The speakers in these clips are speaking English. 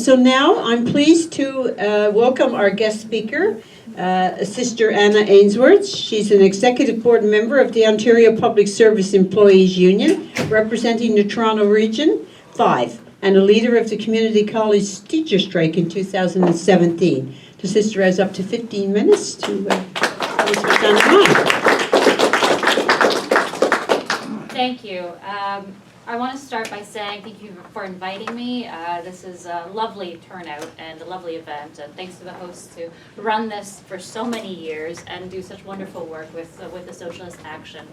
So now I'm pleased to welcome our guest speaker, Sister Anna Ainsworth. She's an executive board member of the Ontario Public Service Employees Union, representing the Toronto Region 5, and a leader of the Community College teacher strike in 2017. The sister has up to 15 minutes to tell us what's on her mind. Thank you. I want to start by saying thank you for inviting me. This is a lovely turnout and a lovely event, and thanks to the hosts to run this for so many years and do such wonderful work with the Socialist Action.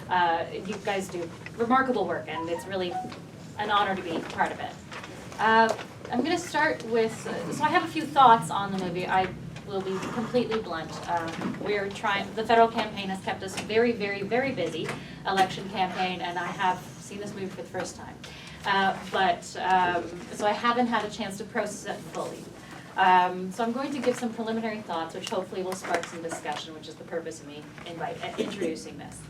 You guys do remarkable work, and it's really an honor to be part of it. I'm going to start with, so I have a few thoughts on the movie. I will be completely blunt. The federal campaign has kept us very, very, very busy, election campaign, and I have seen this movie for the first time. So I haven't had a chance to process it fully. So I'm going to give some preliminary thoughts, which hopefully will spark some discussion, which is the purpose of me introducing this.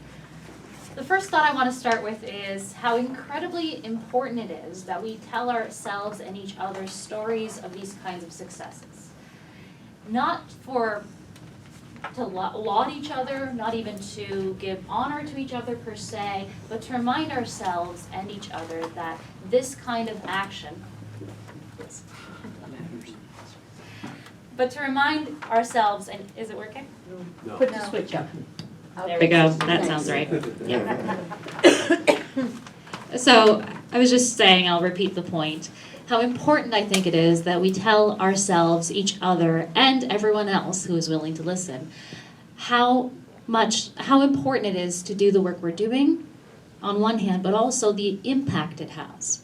The first thought I want to start with is how incredibly important it is that we tell ourselves and each other stories of these kinds of successes. Not to laud each other, not even to give honor to each other per se, but to remind ourselves and each other that this kind of action, but to remind ourselves, and is it working? No. Put the switch up. There we go, that sounds right. Yeah. So I was just saying, I'll repeat the point, how important I think it is that we tell ourselves, each other, and everyone else who is willing to listen, how important it is to do the work we're doing, on one hand, but also the impact it has.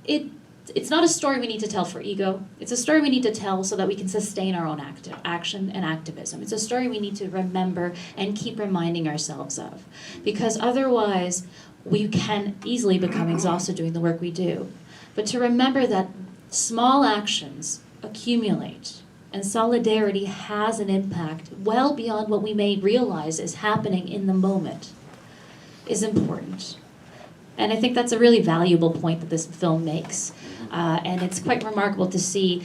It's not a story we need to tell for ego. It's a story we need to tell so that we can sustain our own action and activism. It's a story we need to remember and keep reminding ourselves of, because otherwise we can easily become exhausted doing the work we do. But to remember that small actions accumulate and solidarity has an impact well beyond what we may realize is happening in the moment is important. And I think that's a really valuable point that this film makes. And it's quite remarkable to see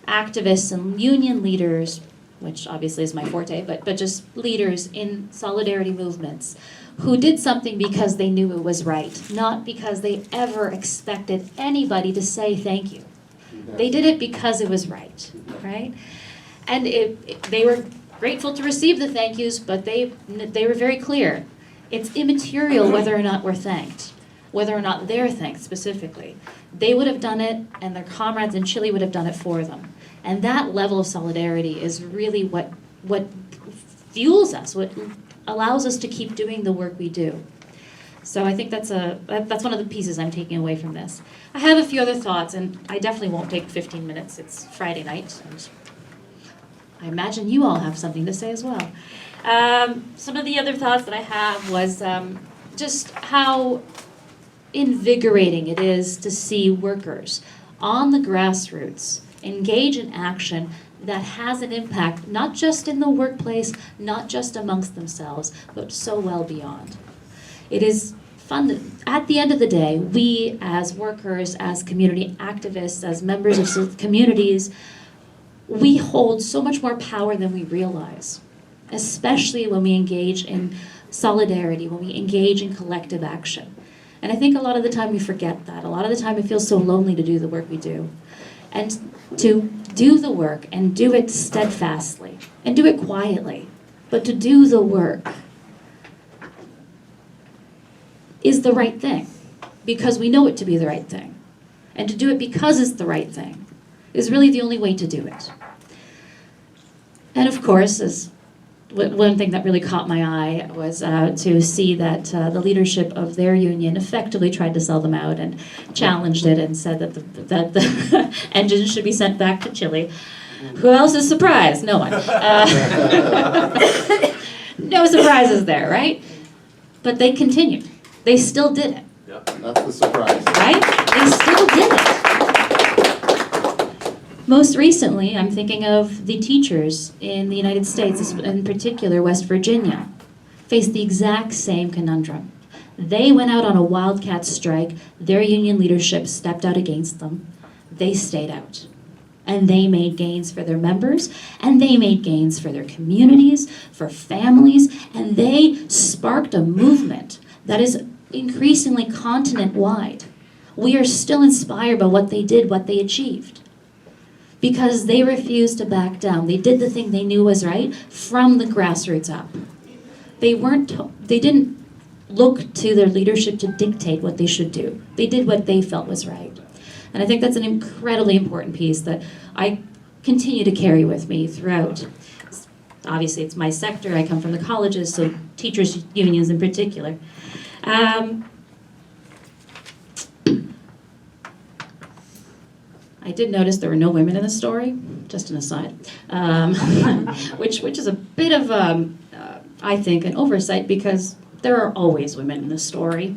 activists and union leaders, which obviously is my forte, but just leaders in solidarity movements who did something because they knew it was right, not because they ever expected anybody to say thank you. They did it because it was right? And they were grateful to receive the thank yous, but they were very clear. It's immaterial whether or not we're thanked, whether or not they're thanked specifically. They would have done it, and their comrades in Chile would have done it for them. And that level of solidarity is really what fuels us, what allows us to keep doing the work we do. So I think that's one of the pieces I'm taking away from this. I have a few other thoughts, and I definitely won't take 15 minutes. It's Friday night, and I imagine you all have something to say as well. Some of the other thoughts that I have was just how invigorating it is to see workers on the grassroots engage in action that has an impact, not just in the workplace, not just amongst themselves, but so well beyond. It is fun. At the end of the day, we as workers, as community activists, as members of communities, we hold so much more power than we realize, especially when we engage in solidarity, when we engage in collective action. And I think a lot of the time we forget that. A lot of the time it feels so lonely to do the work we do. And to do the work and do it steadfastly and do it quietly, but to do the work is the right thing because we know it to be the right thing. And to do it because it's the right thing is really the only way to do it. And of course, as one thing that really caught my eye was to see that the leadership of their union effectively tried to sell them out and challenged it and said that the engines should be sent back to Chile. Who else is surprised? No one. No surprises there, right? But they continued. They still did it. Yep, that's the surprise. Right? They still did it. Most recently, I'm thinking of the teachers in the United States, in particular West Virginia, faced the exact same conundrum. They went out on a wildcat strike. Their union leadership stepped out against them. they stayed out. And they made gains for their members, and they made gains for their communities, for families, and they sparked a movement that is increasingly continent-wide. We are still inspired by what they did, what they achieved, because they refused to back down. They did the thing they knew was right from the grassroots up. They didn't look to their leadership to dictate what they should do. They did what they felt was right. And I think that's an incredibly important piece that I continue to carry with me throughout. Obviously, it's my sector. I come from the colleges, so teachers' unions in particular. I did notice there were no women in the story, just an aside, which is a bit of, I think, an oversight, because there are always women in the story.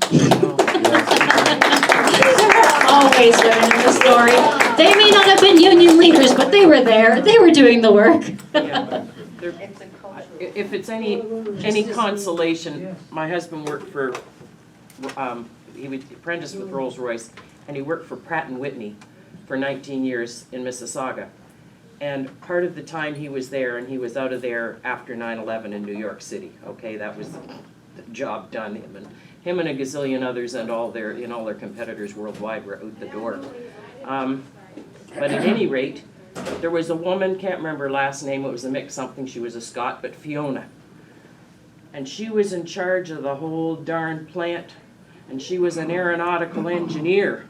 Always women in the story. They may not have been union leaders, but they were there. They were doing the work. Yeah, if it's any consolation, my husband worked for, he was apprenticed with Rolls-Royce, and he worked for Pratt & Whitney for 19 years in Mississauga. And part of the time he was there, and he was out of there after 9/11 in New York City. Okay, that was the job done. Him and a gazillion others and all their competitors worldwide were out the door. But at any rate, there was a woman, can't remember her last name, it was a mix something, she was a Scot, but Fiona. And she was in charge of the whole darn plant, and she was an aeronautical engineer.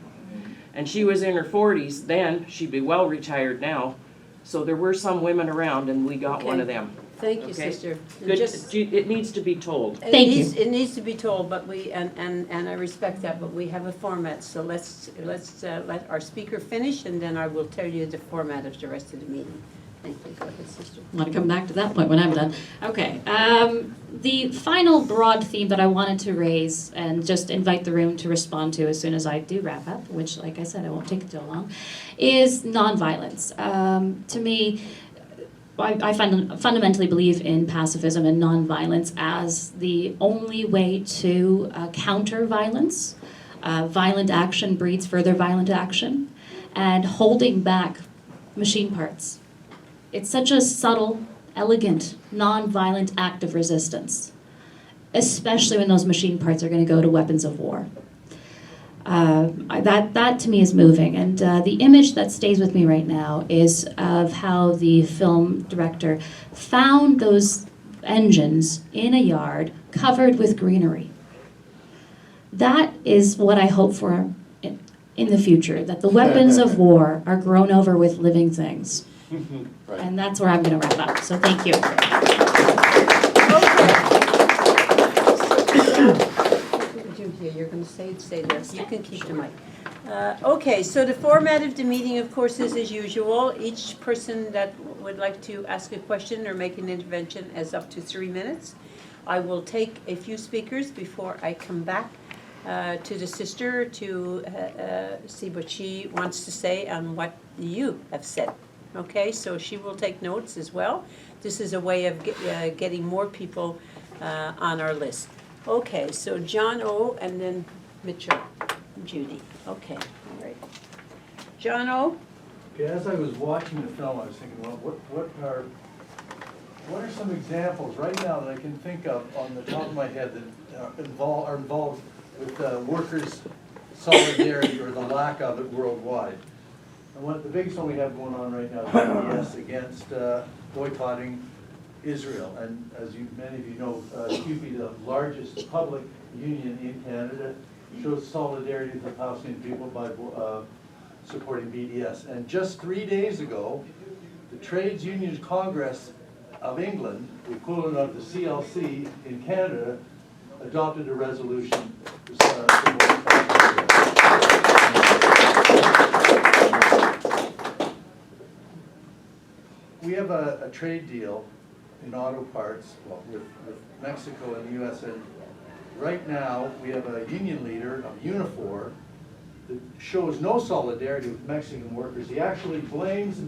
And she was in her 40s then, she'd be well retired now. So there were some women around, and we got one of them. Thank you, Okay. sister. Good. It needs to be told. Thank you. It needs to be told, but and I respect that, but we have a format, so let's let our speaker finish, and then I will tell you the format of the rest of the meeting. Thank you. Go ahead, sister. I want to come back to that point when I'm done. Okay. The final broad theme that I wanted to raise and just invite the room to respond to as soon as I do wrap up, which, like I said, I won't take it too long, is nonviolence. To me, I fundamentally believe in pacifism and nonviolence as the only way to counter violence. Violent action breeds further violent action, and holding back machine parts. It's such a subtle, elegant, non-violent act of resistance, especially when those machine parts are going to go to weapons of war. That to me is moving, and the image that stays with me right now is of how the film director found those engines in a yard covered with greenery. That is what I hope for in the future, that the weapons of war are grown over with living things. Right. And that's where I'm going to wrap up. So thank you. You're going to say this. You can keep the mic. Okay, so the format of the meeting, of course, is as usual. Each person that would like to ask a question or make an intervention has up to 3 minutes. I will take a few speakers before I come back to the sister to see what she wants to say on what you have said. Okay, so she will take notes as well. This is a way of getting more people on our list. Okay, so John O. and then Mitchell and Judy. Okay, all right. John O. Okay, as I was watching the film, I was thinking, well, what are some examples right now that I can think of on the top of my head that are involved with workers' solidarity or the lack of it worldwide? And the biggest one we have going on right now is BDS against boycotting Israel. And as many of you know, CUPE, the largest public union in Canada, shows solidarity with the Palestinian people by supporting BDS. And just 3 days ago, the Trades Union Congress of England, the equivalent of the CLC in Canada, adopted a resolution to support We have a trade deal in auto parts with Mexico and the U.S. And right now, we have a union leader of Unifor that shows no solidarity with Mexican workers. He actually blames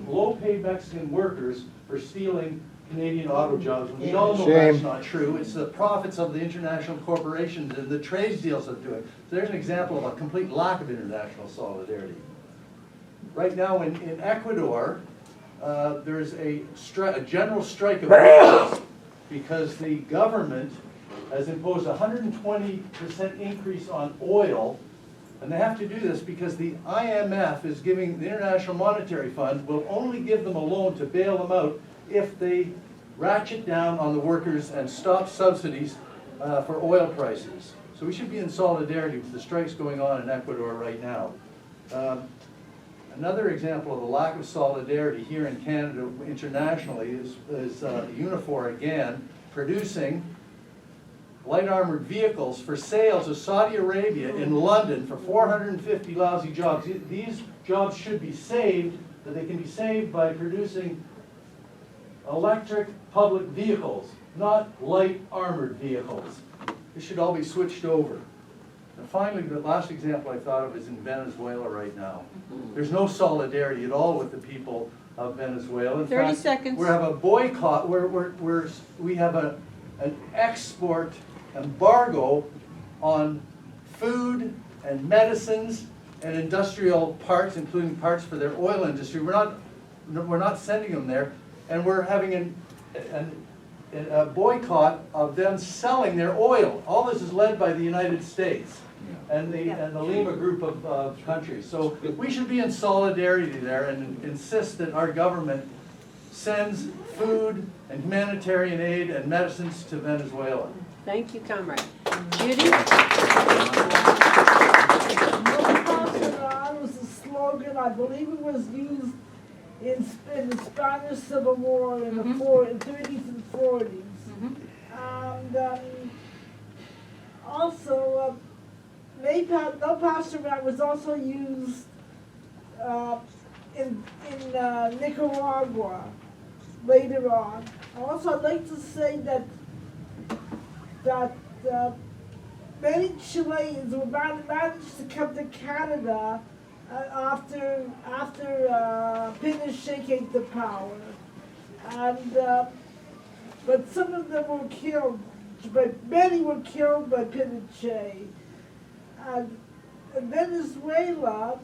low-paid Mexican workers for stealing Canadian auto jobs. We all know that's not true. It's the profits of the international corporations and the trade deals they're doing. So there's an example of a complete lack of international solidarity. Right now in Ecuador, there's a general strike of workers because the government has imposed a 120% increase on oil, and they have to do this because the IMF is giving, the International Monetary Fund will only give them a loan to bail them out if they ratchet down on the workers and stop subsidies for oil prices. So we should be in solidarity with the strikes going on in Ecuador right now. Another example of the lack of solidarity here in Canada internationally is Unifor again producing light armored vehicles for sale to Saudi Arabia in London for 450 lousy jobs. These jobs should be saved, but they can be saved by producing electric public vehicles, not light armored vehicles. This should all be switched over. And finally, the last example I thought of is in Venezuela right now. There's no solidarity at all with the people of Venezuela. In 30 fact, seconds. We have a boycott, we have an export embargo on food and medicines and industrial parts, including parts for their oil industry. We're not sending them there, and we're having a boycott of them selling their oil. All this is led by the United States and the Lima group of countries. So we should be in solidarity there and insist that our government sends food and humanitarian aid and medicines to Venezuela. Thank you, comrade. Judy? No Pasaran was a slogan, I believe it was used in the Spanish Civil War in the 30s and 40s. And also, no Pasaran was also used in Nicaragua later on. Also, I'd like to say that many Chileans were managed to come to Canada after Pinochet came to power, and but some of them were killed. But many were killed by Pinochet. And Venezuela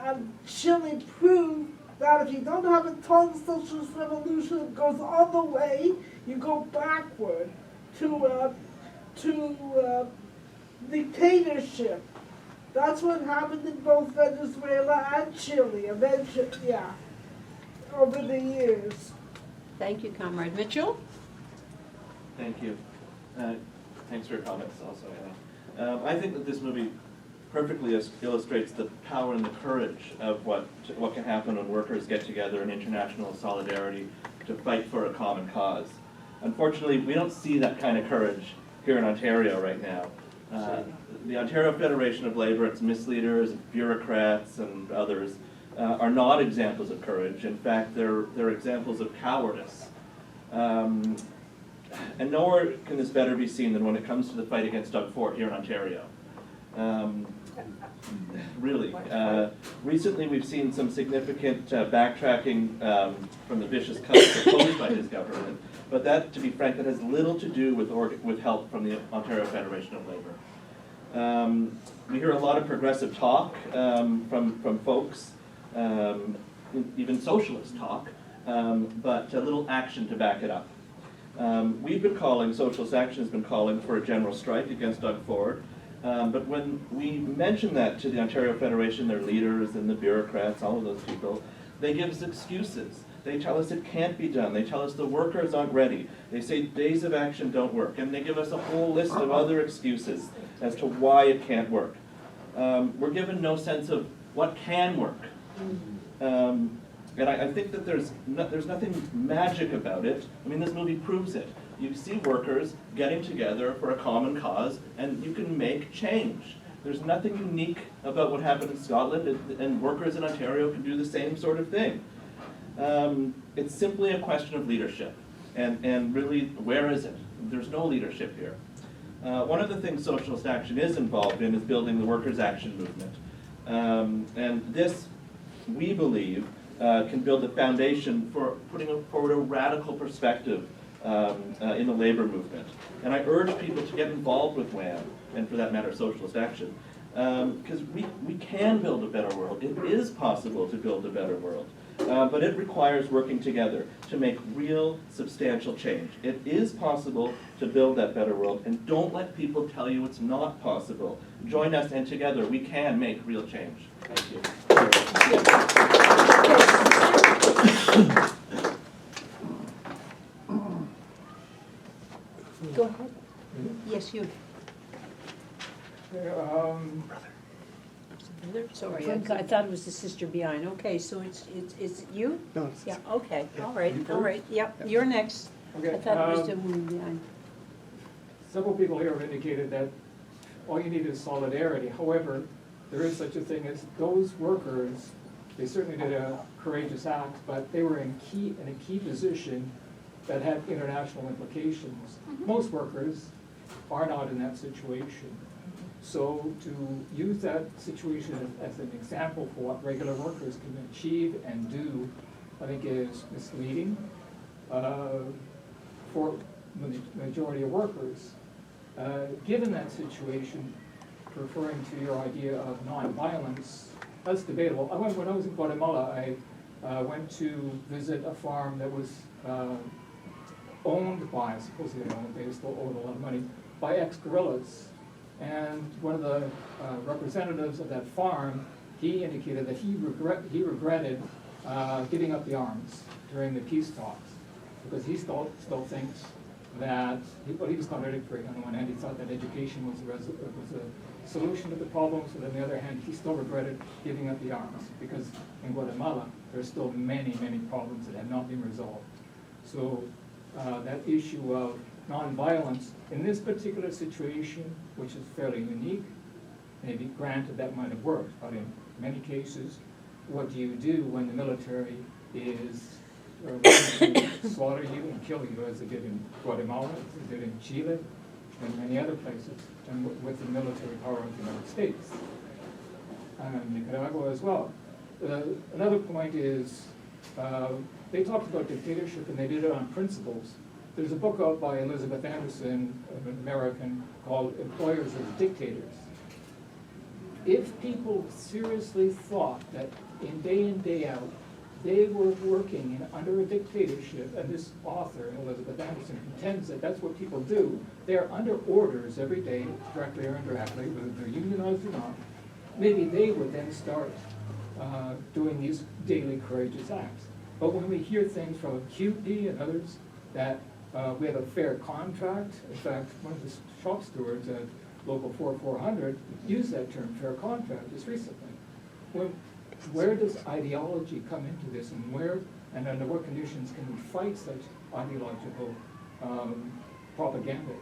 and Chile proved that if you don't have a total socialist revolution that goes all the way, you go backward to dictatorship. That's what happened in both Venezuela and Chile eventually, over the years. Thank you, comrade. Mitchell? Thank you. Thanks for your comments also, Anna. I think that this movie perfectly illustrates the power and the courage of what can happen when workers get together in international solidarity to fight for a common cause. Unfortunately, we don't see that kind of courage here in Ontario right now. The Ontario Federation of Labour, its misleaders, bureaucrats, and others are not examples of courage. In fact, they're examples of cowardice. And nowhere can this better be seen than when it comes to the fight against Doug Ford here in Ontario. Really. Recently we've seen some significant backtracking from the vicious cuts proposed by his government, but that, to be frank, that has little to do with help from the Ontario Federation of Labour. We hear a lot of progressive talk from folks, even socialist talk, but little action to back it up. We've been calling, Socialist Action has been calling for a general strike against Doug Ford. But when we mention that to the Ontario Federation, their leaders and the bureaucrats, all of those people, they give us excuses. They tell us it can't be done. They tell us the workers aren't ready. They say days of action don't work. And they give us a whole list of other excuses as to why it can't work. We're given no sense of what can work. And I think that there's nothing magic about it. I mean, this movie proves it. You see workers getting together for a common cause, and you can make change. There's nothing unique about what happened in Scotland, and workers in Ontario can do the same sort of thing. It's simply a question of leadership. And really, where is it? There's no leadership here. One of the things Socialist Action is involved in is building the workers' action movement. And this, we believe, can build a foundation for putting forward a radical perspective in the labor movement. And I urge people to get involved with WAM, and for that matter, Socialist Action, Because we can build a better world. It is possible to build a better world. But it requires working together to make real, substantial change. It is possible to build that better world, and don't let people tell you it's not possible. Join us, and together we can make real change. Thank you. Go ahead. Yes, you. Sorry, I thought it was the sister behind. Okay, so it's you? No, it's- Yeah, okay, all right, yep, you're next. Okay, I thought it was the woman behind. several people here have indicated that all you need is solidarity. However, there is such a thing as those workers, they certainly did a courageous act, but they were in a key position that had international implications. Most workers are not in that situation. So to use that situation as an example for what regular workers can achieve and do, I think is misleading for the majority of workers. Given that situation, referring to your idea of nonviolence, that's debatable. When I was in Guatemala, I went to visit a farm that was owned by, supposedly owned, they still owed a lot of money, by ex-guerrillas. And one of the representatives of that farm, he indicated that he regretted giving up the arms during the peace talks, because he still thinks that, he was contradictory. On the one hand, he thought that education was a solution to the problems, but on the other hand, he still regretted giving up the arms, because in Guatemala, there are still many, many problems that have not been resolved. So that issue of nonviolence in this particular situation, which is fairly unique, maybe granted that might have worked, but in many cases, what do you do when the military is ready to slaughter you and kill you, as they did in Guatemala, as they did in Chile, and many other places, and with the military power of the United States, and Nicaragua as well. Another point is, they talked about dictatorship, and they did it on principles. There's a book out by Elizabeth Anderson, an American, called Employers as Dictators. If people seriously thought that in, day out, they were working under a dictatorship, and this author, Elizabeth Anderson, contends that that's what people do, they're under orders every day, directly or indirectly, whether they're unionized or not, maybe they would then start doing these daily courageous acts. But when we hear things from QP and others that we have a fair contract. In fact, one of the shop stewards at Local 4400 used that term, fair contract, just recently. Where does ideology come into this, and under what conditions can we fight such ideological propaganda?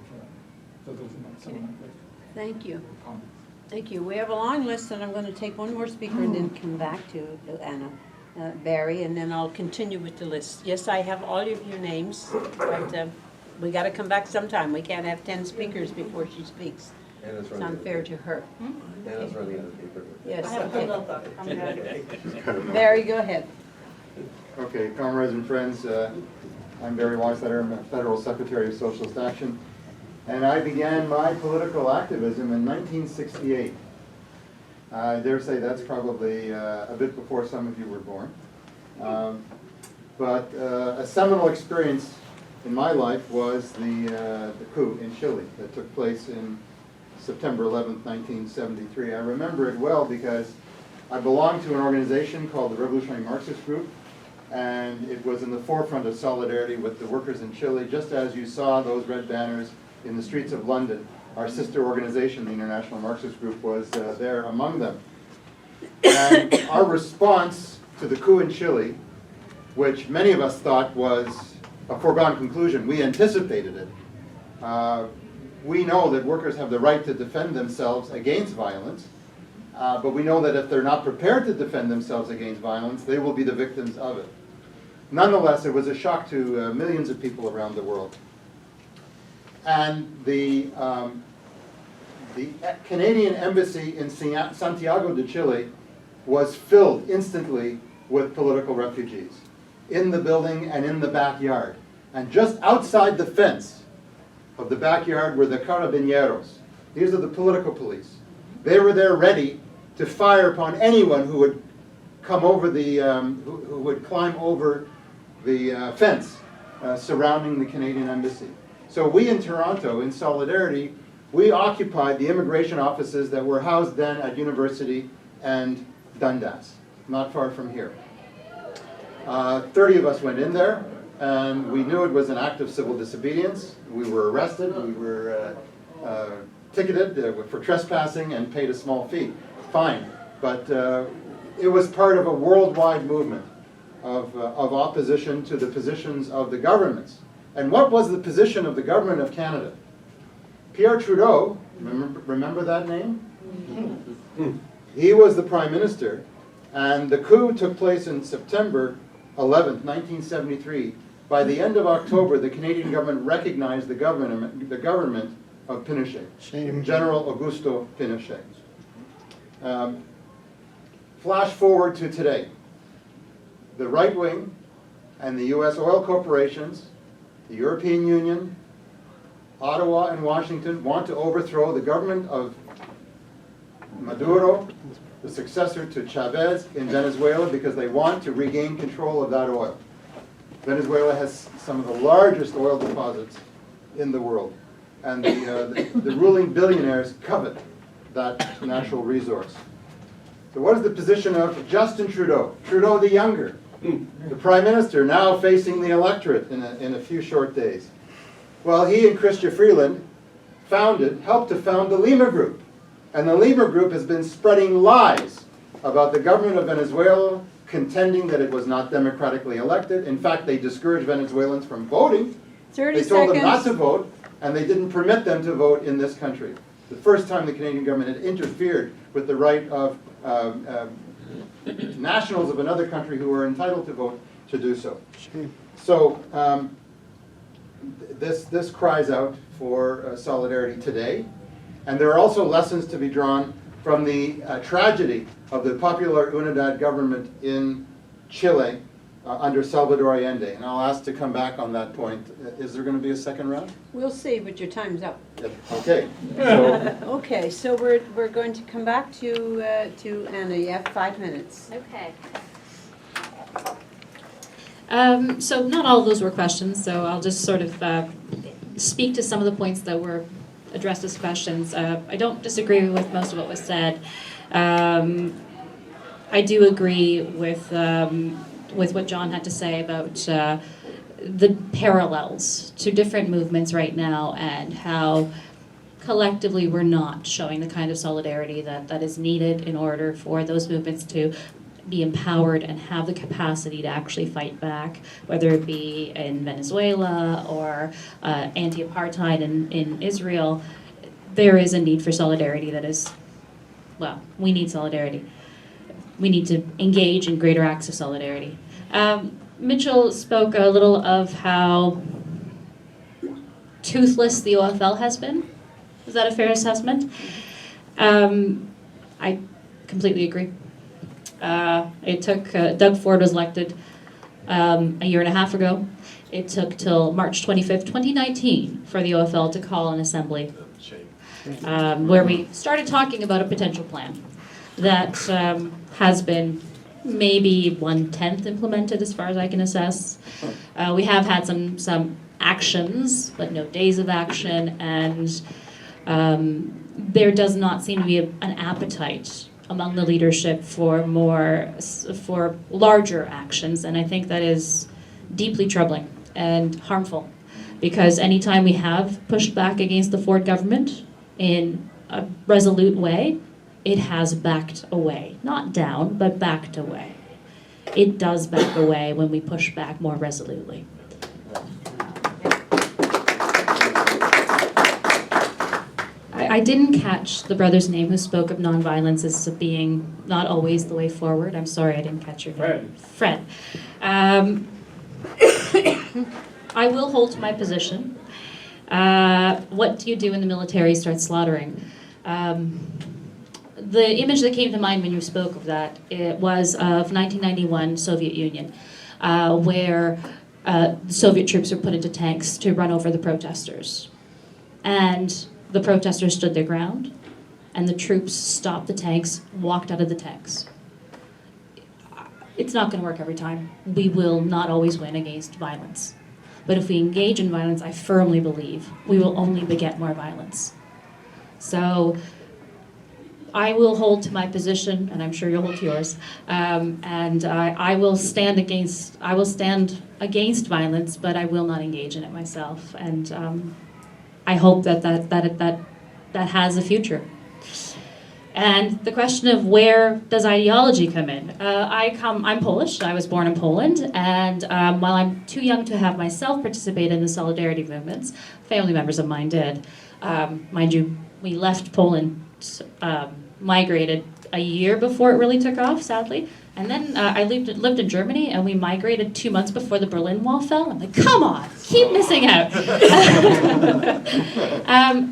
So those are some of my questions. Thank you. Comments. Thank you. We have a long list, and I'm going to take one more speaker and then come back to Anna. Barry, and then I'll continue with the list. Yes, I have all of your names, but we got to come back sometime. We can't have 10 speakers before she speaks. It's unfair to her. Anna's running out of paper. Yes, okay. Barry, go ahead. Okay, comrades and friends, I'm Barry Weisleiter. I'm a Federal Secretary of Socialist Action, and I began my political activism in 1968. I dare say that's probably a bit before some of you were born. But a seminal experience in my life was the coup in Chile that took place in September 11th, 1973. I remember it well because I belonged to an organization called the Revolutionary Marxist Group, and it was in the forefront of solidarity with the workers in Chile, just as you saw those red banners in the streets of London. Our sister organization, the International Marxist Group, was there among them. And our response to the coup in Chile, which many of us thought was a foregone conclusion, we anticipated it. We know that workers have the right to defend themselves against violence, but we know that if they're not prepared to defend themselves against violence, they will be the victims of it. Nonetheless, it was a shock to millions of people around the world. And the Canadian embassy in Santiago de Chile was filled instantly with political refugees, in the building and in the backyard. And just outside the fence of the backyard were the carabineros. These are the political police, They were there ready to fire upon anyone who would come over the, who would climb over the fence surrounding the Canadian Embassy. So we in Toronto, in solidarity, we occupied the immigration offices that were housed then at University and Dundas, not far from here. 30 of us went in there, and we knew it was an act of civil disobedience. We were arrested, we were ticketed for trespassing and paid a small fee. Fine, but it was part of a worldwide movement of opposition to the positions of the governments. And what was the position of the government of Canada? Pierre Trudeau, remember that name? He was the Prime Minister, and the coup took place in September 11th, 1973. By the end of October, the Canadian government recognized the government of Pinochet, General Augusto Pinochet. Flash forward to today. The right wing and the U.S. oil corporations, the European Union, Ottawa and Washington want to overthrow the government of Maduro, the successor to Chavez in Venezuela, because they want to regain control of that oil. Venezuela has some of the largest oil deposits in the world, and the ruling billionaires covet that natural resource. So what is the position of Justin Trudeau, Trudeau the Younger, the Prime Minister, now facing the electorate in a few short days? Well, he and Chrystia Freeland helped to found the Lima Group. And the Lima Group has been spreading lies about the government of Venezuela, contending that it was not democratically elected. In fact, they discouraged Venezuelans from voting. 30 They told them not seconds. to vote, and they didn't permit them to vote in this country. The first time the Canadian government had interfered with the right of nationals of another country who were entitled to vote to do so. So this cries out for solidarity today. And there are also lessons to be drawn from the tragedy of the Popular Unidad government in Chile under Salvador Allende. And I'll ask to come back on that point. Is there going to be a second round? We'll see, but your time's up. Yep. Okay. So, Okay, so we're going to come back to Anna. You have 5 minutes. Okay. So not all of those were questions, so I'll just sort of speak to some of the points that were addressed as questions. I don't disagree with most of what was said. I do agree with what John had to say about the parallels to different movements right now and how collectively we're not showing the kind of solidarity that is needed in order for those movements to be empowered and have the capacity to actually fight back, whether it be in Venezuela or anti-apartheid in Israel. There is a need for solidarity that is, well, we need solidarity. We need to engage in greater acts of solidarity. Mitchell spoke a little of how toothless the OFL has been. Is that a fair assessment? I completely agree. It took, Doug Ford was elected a year and a half ago. It took till March 25th, 2019 for the OFL to call an assembly where we started talking about a potential plan that has been maybe 1/10 implemented as far as I can assess. We have had some actions, but no days of action, and there does not seem to be an appetite among the leadership for larger actions, and I think that is deeply troubling and harmful, because anytime we have pushed back against the Ford government in a resolute way, it has backed away. Not down, but backed away. It does back away when we push back more resolutely. I didn't catch the brother's name who spoke of nonviolence as being not always the way forward. I'm sorry, I didn't catch your name. Fred. I will hold to my position. What do you do when the military starts slaughtering? The image that came to mind when you spoke of that, it was of 1991 Soviet Union, where Soviet troops were put into tanks to run over the protesters. And the protesters stood their ground, and the troops stopped the tanks, walked out of the tanks. It's not going to work every time. We will not always win against violence. But if we engage in violence, I firmly believe we will only beget more violence. So I will hold to my position, and I'm sure you'll hold to yours. And I will stand against violence, but I will not engage in it myself. And I hope that has a future. And the question of where does ideology come in? I'm Polish. I was born in Poland, and while I'm too young to have myself participate in the solidarity movements, family members of mine did. Mind you, we left Poland, migrated a year before it really took off, sadly. And then I lived in Germany, and we migrated 2 months before the Berlin Wall fell. I'm like, come on, keep missing out.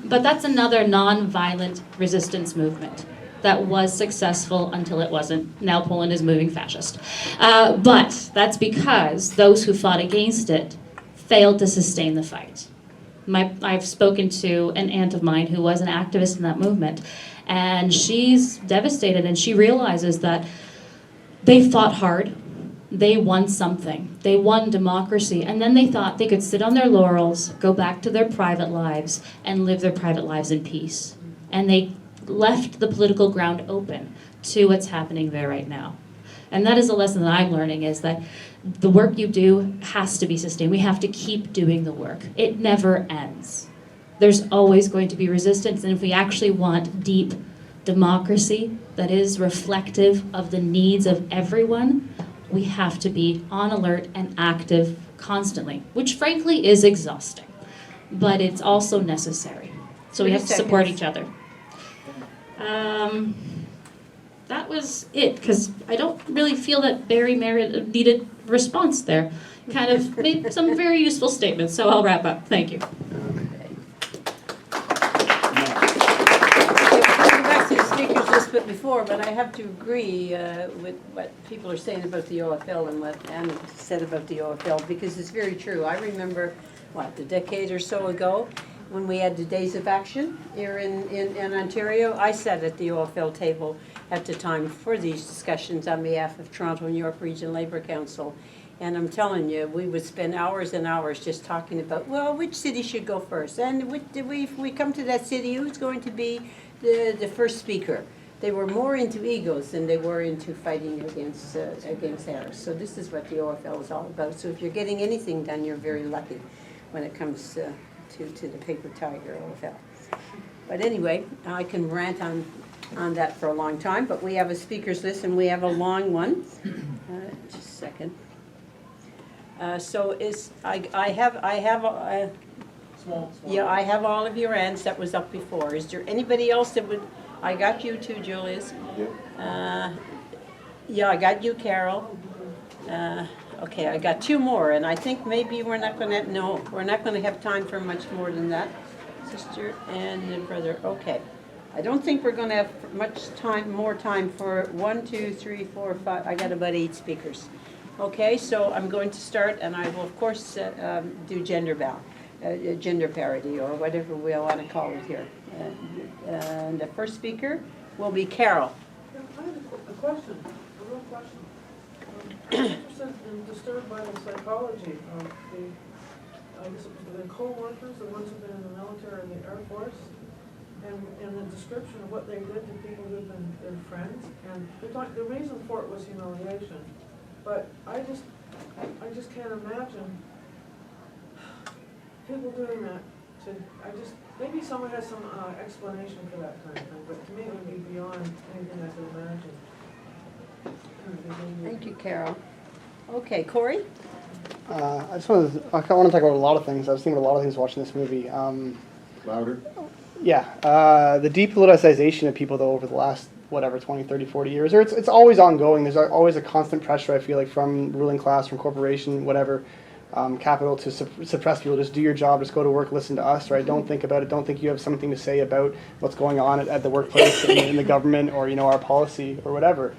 But that's another non-violent resistance movement that was successful until it wasn't. Now Poland is moving fascist. But that's because those who fought against it failed to sustain the fight. I've spoken to an aunt of mine who was an activist in that movement, and she's devastated, and she realizes that they fought hard, they won something, they won democracy, and then they thought they could sit on their laurels, go back to their private lives, and live their private lives in peace. And they left the political ground open to what's happening there right now. And that is a lesson that I'm learning, is that the work you do has to be sustained. We have to keep doing the work. It never ends. There's always going to be resistance, and if we actually want deep democracy that is reflective of the needs of everyone, we have to be on alert and active constantly, which frankly is exhausting, but it's also necessary. So we have to support each other. That was it, because I don't really feel that Barry needed response there. Kind of made some very useful statements, so I'll wrap up. Thank you. But before, but I have to agree with what people are saying about the OFL and what Anna said about the OFL, because it's very true. I remember, a decade or so ago, when we had the Days of Action here in Ontario, I sat at the OFL table at the time for these discussions on behalf of Toronto and York Region Labour Council. And I'm telling you, we would spend hours and hours just talking about, well, which city should go first? And if we come to that city, who's going to be the first speaker? They were more into egos than they were into fighting against Harris. So this is what the OFL is all about. So if you're getting anything done, you're very lucky when it comes to the paper tiger OFL. But anyway, I can rant on that for a long time, but we have a speakers list, and we have a long one. Just a second. I have all of your hands that was up before. Is there anybody else that would? I got you too, Julius. Yeah, I got you, Carol. Okay, I got two more, and I think maybe we're not going to have time for much more than that. Sister and brother. Okay. I don't think we're going to have more time for 1, 2, 3, 4, 5. I got about 8 speakers. Okay, so I'm going to start, and I will, of course, do gender parity, or whatever we want to call it here. And the first speaker will be Carol. I have a question, a real question. I'm interested and disturbed by the psychology of the co-workers, the ones who've been in the military and the Air Force, and the description of what they did to people who've been their friends. And the reason for it was humiliation. But I just can't imagine people doing that. Maybe someone has some explanation for that kind of thing, but to me it would be beyond anything I could imagine. Thank you, Carol. Okay, Corey? I want to talk about a lot of things. I was thinking about a lot of things watching this movie. Louder. Yeah, the depoliticization of people, though, over the last, 20, 30, 40 years, or it's always ongoing. There's always a constant pressure, I feel like, from ruling class, from corporation, whatever, capital, to suppress people. Just do your job, just go to work, listen to us, right? Don't think about it. Don't think you have something to say about what's going on at the workplace, in the government, or, our policy, or whatever.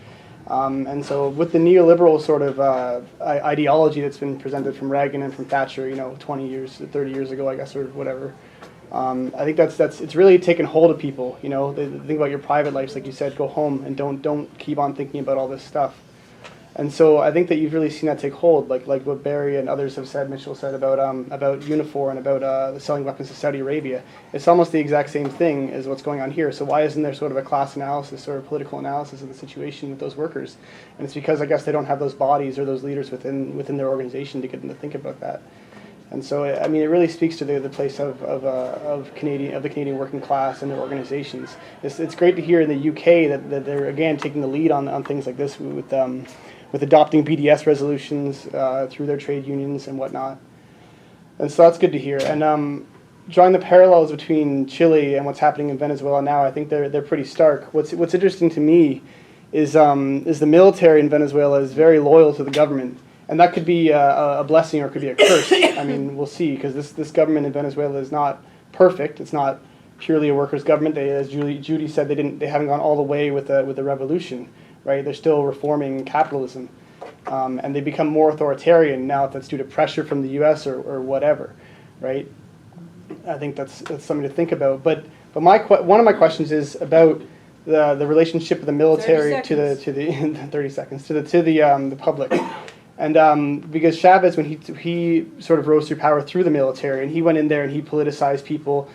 And so with the neoliberal sort of ideology that's been presented from Reagan and from Thatcher, 20 years, 30 years ago, I guess, or whatever, I think it's really taken hold of people. You know, they think about your private lives, like you said, go home and don't keep on thinking about all this stuff. And so I think that you've really seen that take hold, like what Barry and others have said, Mitchell said about Unifor and about selling weapons to Saudi Arabia. It's almost the exact same thing as what's going on here. So why isn't there sort of a class analysis or a political analysis of the situation with those workers? And it's because I guess they don't have those bodies or those leaders within their organization to get them to think about that. And so I mean, it really speaks to the place of the Canadian working class and their organizations. It's great to hear in the UK that they're again taking the lead on things like this with adopting BDS resolutions through their trade unions and whatnot. And so that's good to hear. And drawing the parallels between Chile and what's happening in Venezuela now, I think they're pretty stark. What's interesting to me is the military in Venezuela is very loyal to the government. And that could be a blessing or it could be a curse. I mean, we'll see, because this government in Venezuela is not perfect. It's not purely a workers' government. They, as Judy said, they haven't gone all the way with the revolution. Right, they're still reforming capitalism, and they become more authoritarian now. If that's due to pressure from the U.S. or whatever, right? I think that's something to think about. But one of my questions is about the relationship of the military to the 30 seconds to the public, and because Chavez, when he sort of rose through power through the military, and he went in there and he politicized people.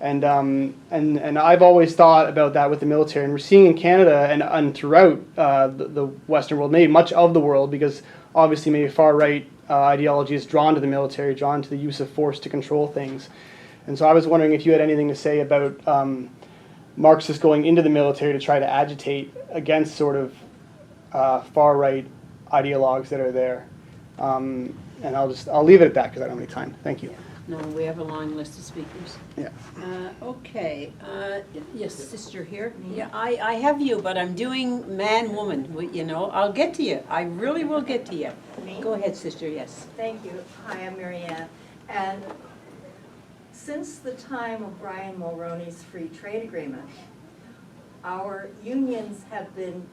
And I've always thought about that with the military, and we're seeing in Canada and throughout the Western world, maybe much of the world, because obviously maybe far right ideology is drawn to the military, drawn to the use of force to control things. And so I was wondering if you had anything to say about Marxists going into the military to try to agitate against sort of far right ideologues that are there. And I'll leave it at that because I don't have any time. Thank you. No, we have a long list of speakers. Yeah. Okay. Yes, sister here. Yeah, I have you, but I'm doing man, woman. You know, I'll get to you. I really will get to you. Go ahead, sister. Yes. Thank you. Hi, I'm Marianne. And since the time of Brian Mulroney's free trade agreement, our unions have been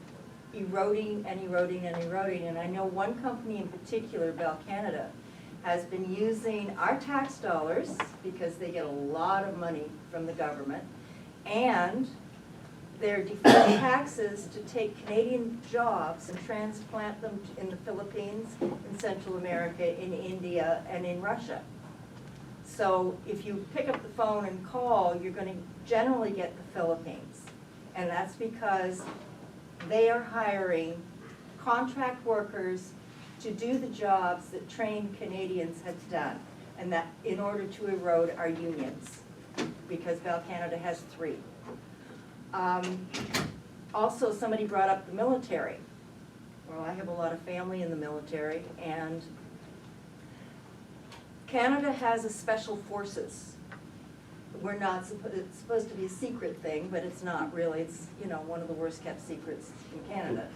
eroding and eroding and eroding. And I know one company in particular, Bell Canada, has been using our tax dollars, because they get a lot of money from the government, and they're deferring taxes to take Canadian jobs and transplant them in the Philippines, in Central America, in India, and in Russia. So if you pick up the phone and call, you're going to generally get the Philippines. And that's because they are hiring contract workers to do the jobs that trained Canadians have done, and that in order to erode our unions, because Bell Canada has 3. Also, somebody brought up the military. Well, I have a lot of family in the military, and Canada has a special forces. We're not, it's supposed to be a secret thing, but it's not really. It's, you know, one of the worst kept secrets in Canada.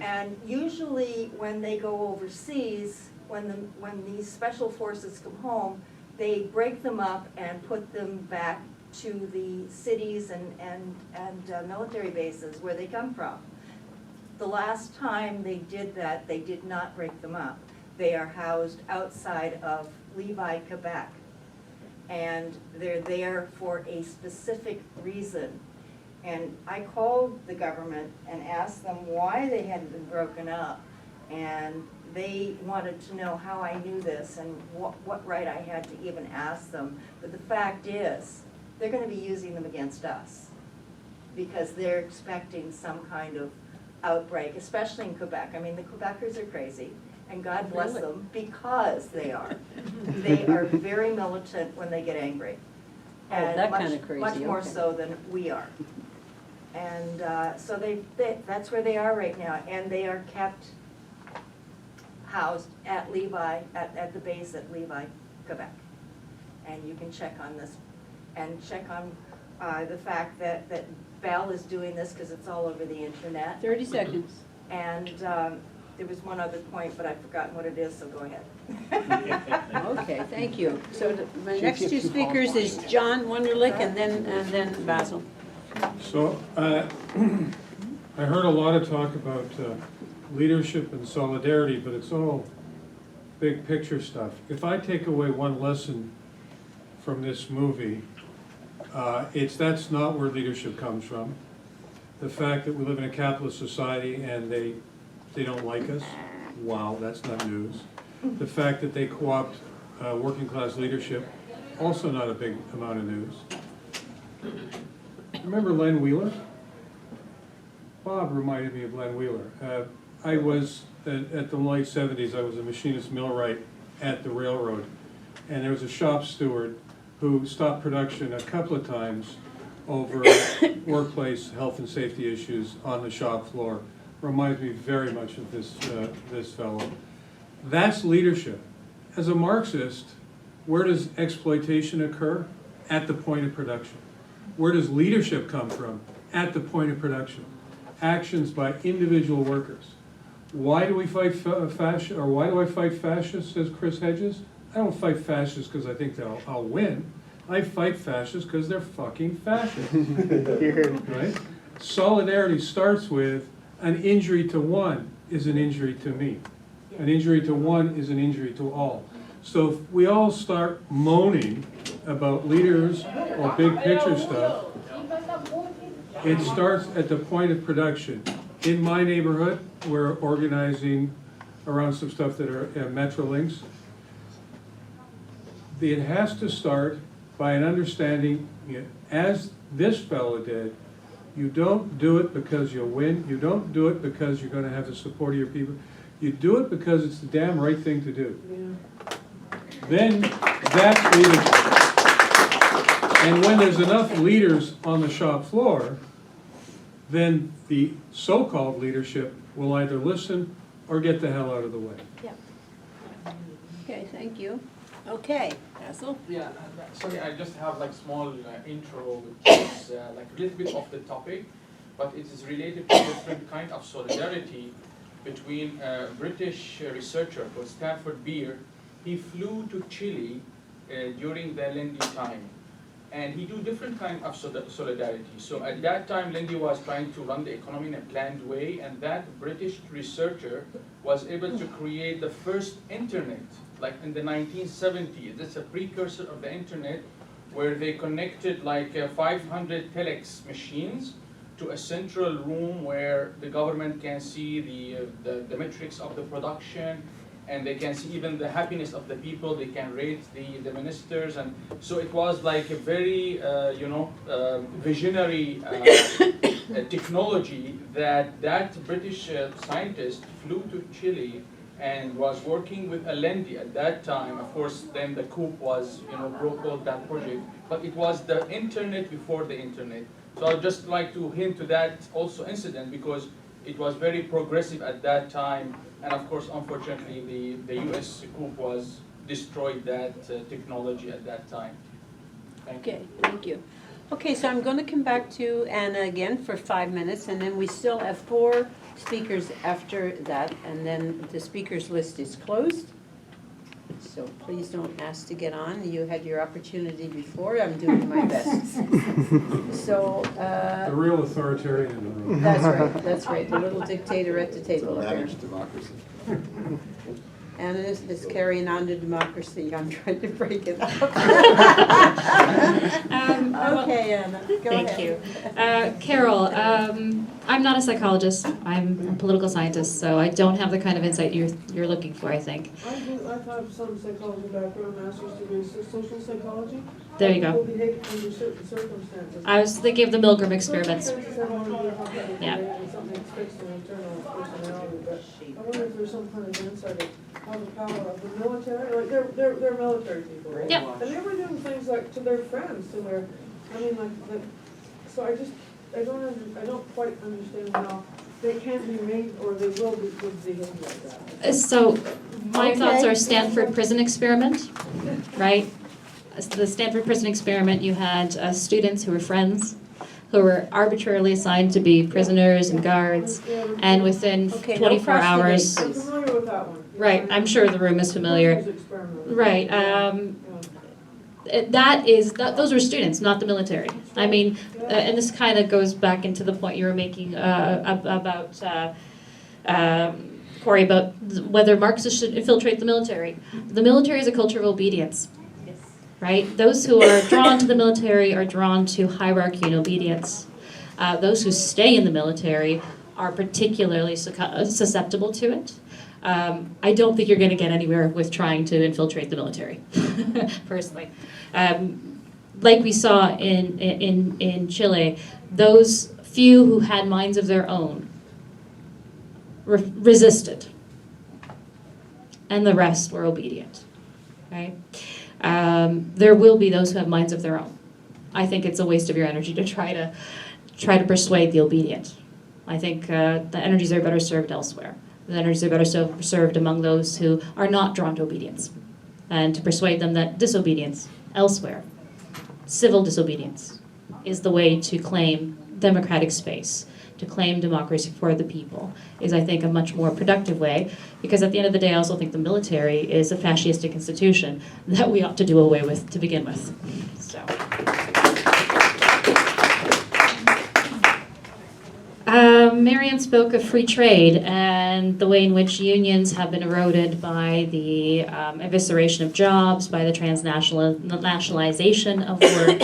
And usually when they go overseas, when these special forces come home, they break them up and put them back to the cities and military bases where they come from. The last time they did that, they did not break them up. They are housed outside of Levi, Quebec. And they're there for a specific reason. And I called the government and asked them why they hadn't been broken up. And they wanted to know how I knew this and what right I had to even ask them. But the fact is, they're going to be using them against us, because they're expecting some kind of outbreak, especially in Quebec. I mean, the Quebecers are crazy, and God bless them, because they are. They are very militant when they get angry. And that kind of crazy. Much more so than we are. And so that's where they are right now, and they are kept housed at Levi, at the base at Levi, Quebec. And you can check on this, and check on the fact that Bell is doing this, because it's all over the internet. 30 seconds. And there was one other point, but I've forgotten what it is, so go ahead. Okay, thank you. So my next 2 speakers is John Wunderlich and then Basil. So I heard a lot of talk about leadership and solidarity, but it's all big picture stuff. If I take away one lesson from this movie, that's not where leadership comes from. The fact that we live in a capitalist society and they don't like us, wow, that's not news. The fact that they co-opt working class leadership, also not a big amount of news. Remember Len Wheeler? Bob reminded me of Len Wheeler. I was, at the late 70s, I was a machinist millwright at the railroad. And there was a shop steward who stopped production a couple of times over workplace health and safety issues on the shop floor. Reminds me very much of this fellow. That's leadership. As a Marxist, where does exploitation occur? At the point of production. Where does leadership come from? At the point of production. Actions by individual workers. Why do we fight fascists, or why do I fight fascists, says Chris Hedges? I don't fight fascists because I think I'll win. I fight fascists because they're fucking fascists. Right? Solidarity starts with an injury to one is an injury to me. An injury to one is an injury to all. So if we all start moaning about leaders or big picture stuff, it starts at the point of production. In my neighborhood, we're organizing around some stuff that are Metrolinks. It has to start by an understanding, as this fellow did, you don't do it because you'll win. You don't do it because you're going to have the support of your people. You do it because it's the damn right thing to do. Yeah. Then that's leadership. And when there's enough leaders on the shop floor, then the so-called leadership will either listen or get the hell out of the way. Okay, thank you. Okay, Basil? Yeah, sorry, I just have like small intro, which is like a little bit off the topic, but it is related to different kind of solidarity between a British researcher called Stanford Beer. He flew to Chile during the Lindy time, and he do different kind of solidarity. So at that time, Lindy was trying to run the economy in a planned way, and that British researcher was able to create the first internet, like in the 1970s. That's a precursor of the internet, where they connected like 500 telex machines to a central room where the government can see the metrics of the production, and they can see even the happiness of the people. They can rate the ministers, and so it was like a very visionary technology that British scientist flew to Chile and was working with Allende at that time. Of course, then the coup was broke all that project, but it was the internet before the internet. So I'd just like to hint to that also incident, because it was very progressive at that time. And of course, unfortunately, the US coup was destroyed that technology at that time. Thank you. Okay, thank you. Okay, so I'm going to come back to Anna again for 5 minutes, and then we still have 4 speakers after that, and then the speakers list is closed. So please don't ask to get on. You had your opportunity before. I'm doing my best. So, The real authoritarian in the room. that's right, the little dictator at the table up there. Managed democracy. Anna is carrying on to democracy. I'm trying to break it up. Okay, Anna, go ahead. Thank you. Carol, I'm not a psychologist. I'm a political scientist, so I don't have the kind of insight you're looking for, I think. I have some psychology background, master's degree in social psychology. There you go. People behave under certain circumstances. I was thinking of the Milgram experiments. Circumstances have already been complicated, Yeah. and something's fixed in internal personality, but I wonder if there's some kind of insight of how the power of the military, like they're military people, right? Yeah. And they were doing things like to their friends, to their, I mean, like so I don't quite understand how they can be made, or they will be behave like that. So my Okay. thoughts are Stanford prison experiment, right? The Stanford prison experiment, you had students who were friends, who were arbitrarily assigned to be prisoners and guards, and within Okay, no 24 hours, cross I'm familiar with that one. right, I'm sure the room is familiar. Prisoners experiment. Right, those were students, not the military. I mean, and this kind of goes back into the point you were making about Corey, about whether Marxists should infiltrate the military. The military is a culture of obedience. right? Those who are drawn to the military are drawn to hierarchy and obedience. Those who stay in the military are particularly susceptible to it. I don't think you're going to get anywhere with trying to infiltrate the military, personally. Like we saw in Chile, those few who had minds of their own resisted, and the rest were obedient, right? There will be those who have minds of their own. I think it's a waste of your energy to try to persuade the obedient. I think the energies are better served elsewhere. The energies are better served among those who are not drawn to obedience, and to persuade them that disobedience elsewhere, civil disobedience, is the way to claim democratic space, to claim democracy for the people, is, I think, a much more productive way, because at the end of the day, I also think the military is a fascistic institution that we ought to do away with to begin with. So. Marianne spoke of free trade and the way in which unions have been eroded by the evisceration of jobs, by the nationalization of work.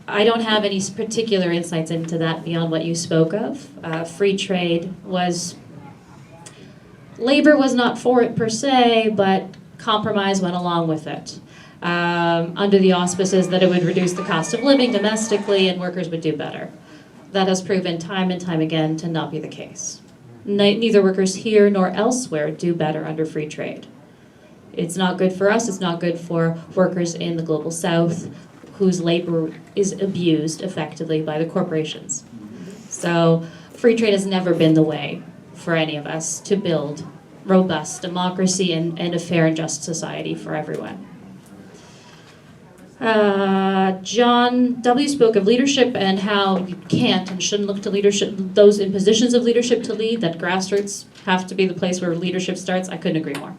I don't have any particular insights into that beyond what you spoke of. Free trade was, labor was not for it per se, but compromise went along with it, under the auspices that it would reduce the cost of living domestically and workers would do better. That has proven time and time again to not be the case. Neither workers here nor elsewhere do better under free trade. It's not good for us, it's not good for workers in the global south whose labor is abused effectively by the corporations. So free trade has never been the way for any of us to build robust democracy and a fair and just society for everyone. John W. spoke of leadership and how you can't and shouldn't look to leadership, those in positions of leadership to lead, that grassroots have to be the place where leadership starts. I couldn't agree more.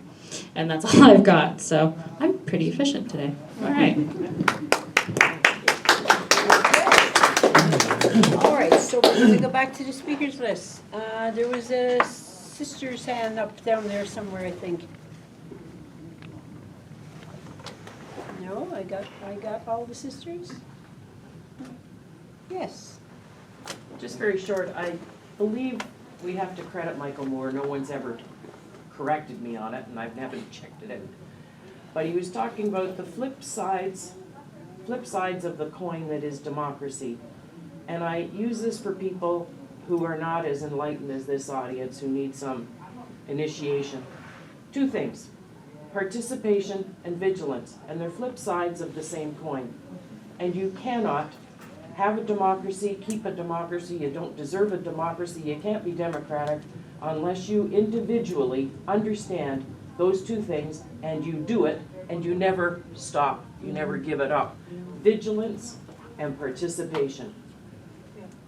And that's all I've got. So I'm pretty efficient today. All right. All right, so we're going to go back to the speakers list. There was a sister's hand up down there somewhere, I think. No, I got all the sisters? Yes. Just very short, I believe we have to credit Michael Moore. No one's ever corrected me on it, and I haven't checked it out. But he was talking about the flip sides of the coin that is democracy. And I use this for people who are not as enlightened as this audience, who need some initiation. Two things: participation and vigilance, and they're flip sides of the same coin. And you cannot have a democracy, keep a democracy, you don't deserve a democracy, you can't be democratic unless you individually understand those two things and you do it and you never stop, you never give it up. Vigilance and participation.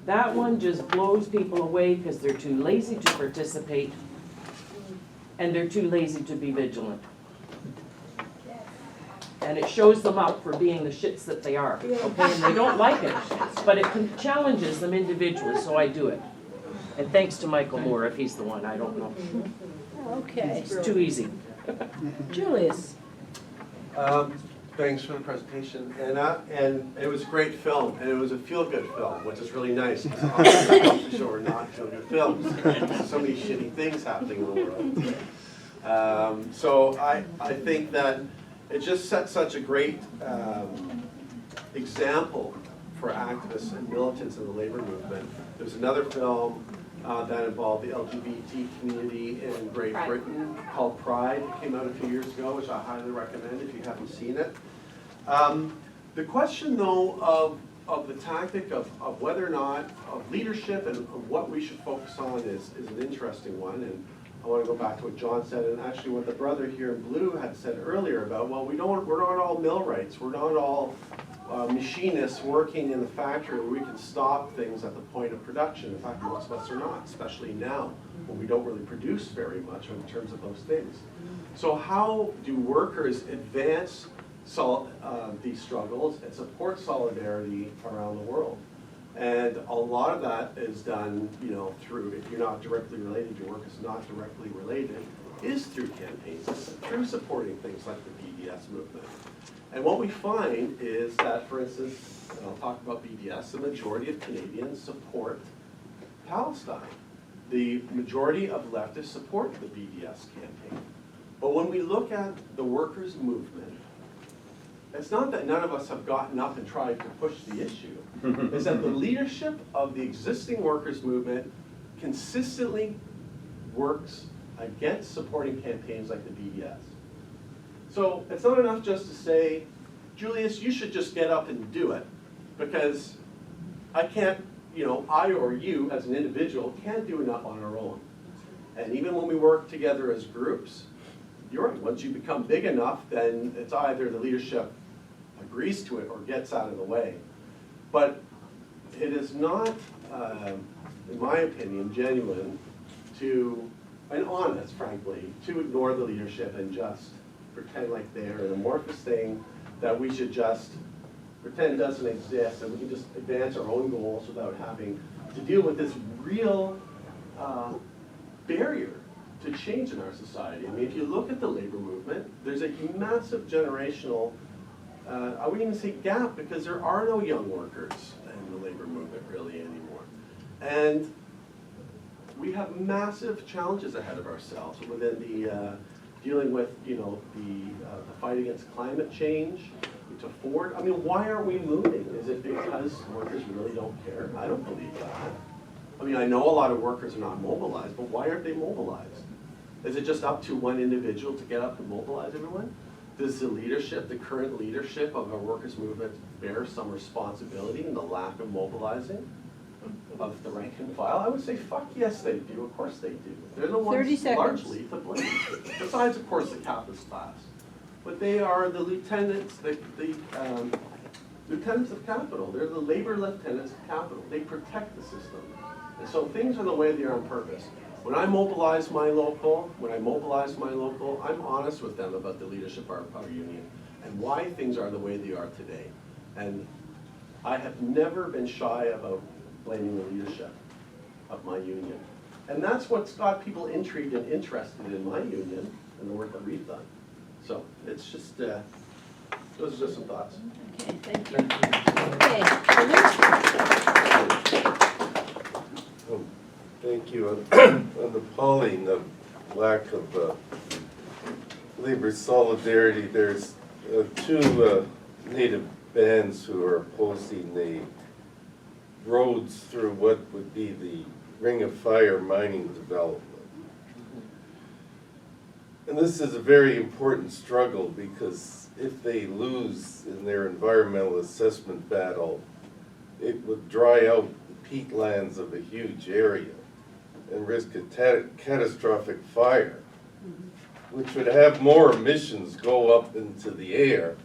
That one just blows people away because they're too lazy to participate and they're too lazy to be vigilant. And it shows them up for being the shits that they are, okay? And they don't like it, but it challenges them individually, so I do it. And thanks to Michael Moore, if he's the one, I don't know. Okay. It's too easy. Julius. Thanks for the presentation, and it was a great film, and it was a feel-good film, which is really nice. Because show are not feel-good films. There's so many shitty things happening in the world. So I think that it just sets such a great example for activists and militants in the labor movement. There's another film that involved the LGBT community in Great Britain called Pride. It came out a few years ago, which I highly recommend if you haven't seen it. The question, though, of the tactic of whether or not, of leadership and of what we should focus on is an interesting one. And I want to go back to what John said, and actually what the brother here in blue had said earlier about, well, we're not all millwrights, we're not all machinists working in the factory where we can stop things at the point of production. In fact, most of us are not, especially now, when we don't really produce very much in terms of those things. So how do workers advance these struggles and support solidarity around the world? And a lot of that is done, you know, through, if you're not directly related, your work is not directly related, is through campaigns, through supporting things like the BDS movement. And what we find is that, for instance, and I'll talk about BDS, the majority of Canadians support Palestine. The majority of leftists support the BDS campaign. But when we look at the workers' movement, it's not that none of us have gotten up and tried to push the issue. It's that the leadership of the existing workers' movement consistently works against supporting campaigns like the BDS. So it's not enough just to say, Julius, you should just get up and do it, because I can't, you know, I or you as an individual can't do enough on our own. And even when we work together as groups, you're right, once you become big enough, then it's either the leadership agrees to it or gets out of the way. But it is not, in my opinion, genuine to, and honest, frankly, to ignore the leadership and just pretend like they're an amorphous thing that we should just pretend doesn't exist, and we can just advance our own goals without having to deal with this real barrier to change in our society. I mean, if you look at the labor movement, there's a massive generational, I wouldn't even say gap, because there are no young workers in the labor movement really anymore. And we have massive challenges ahead of ourselves within the dealing with, you know, the fight against climate change, to Ford. I mean, why aren't we moving? Is it because workers really don't care? I don't believe that. I mean, I know a lot of workers are not mobilized, but why aren't they mobilized? Is it just up to one individual to get up and mobilize everyone? Does the leadership, the current leadership of our workers' movement, bear some responsibility in the lack of mobilizing of the rank and file? I would say, fuck yes, they do. Of course they do. They're the 30 ones seconds. largely to blame. Besides, of course, the capitalist class. But they are the lieutenants, lieutenants of capital. They're the labor lieutenants of capital. They protect the system. And so things are the way they are on purpose. When I mobilize my local, I'm honest with them about the leadership of our union and why things are the way they are today. And I have never been shy about blaming the leadership of my union. And that's what's got people intrigued and interested in my union and the work that we've done. So it's just, those are just some thoughts. Okay, thank you. Okay, Thank you. An appalling lack of labor solidarity. There's two native bands who are opposing the roads through what would be the Ring of Fire mining development. And this is a very important struggle, because if they lose in their environmental assessment battle, it would dry out the peatlands of a huge area and risk a catastrophic fire, which would have more emissions go up into the air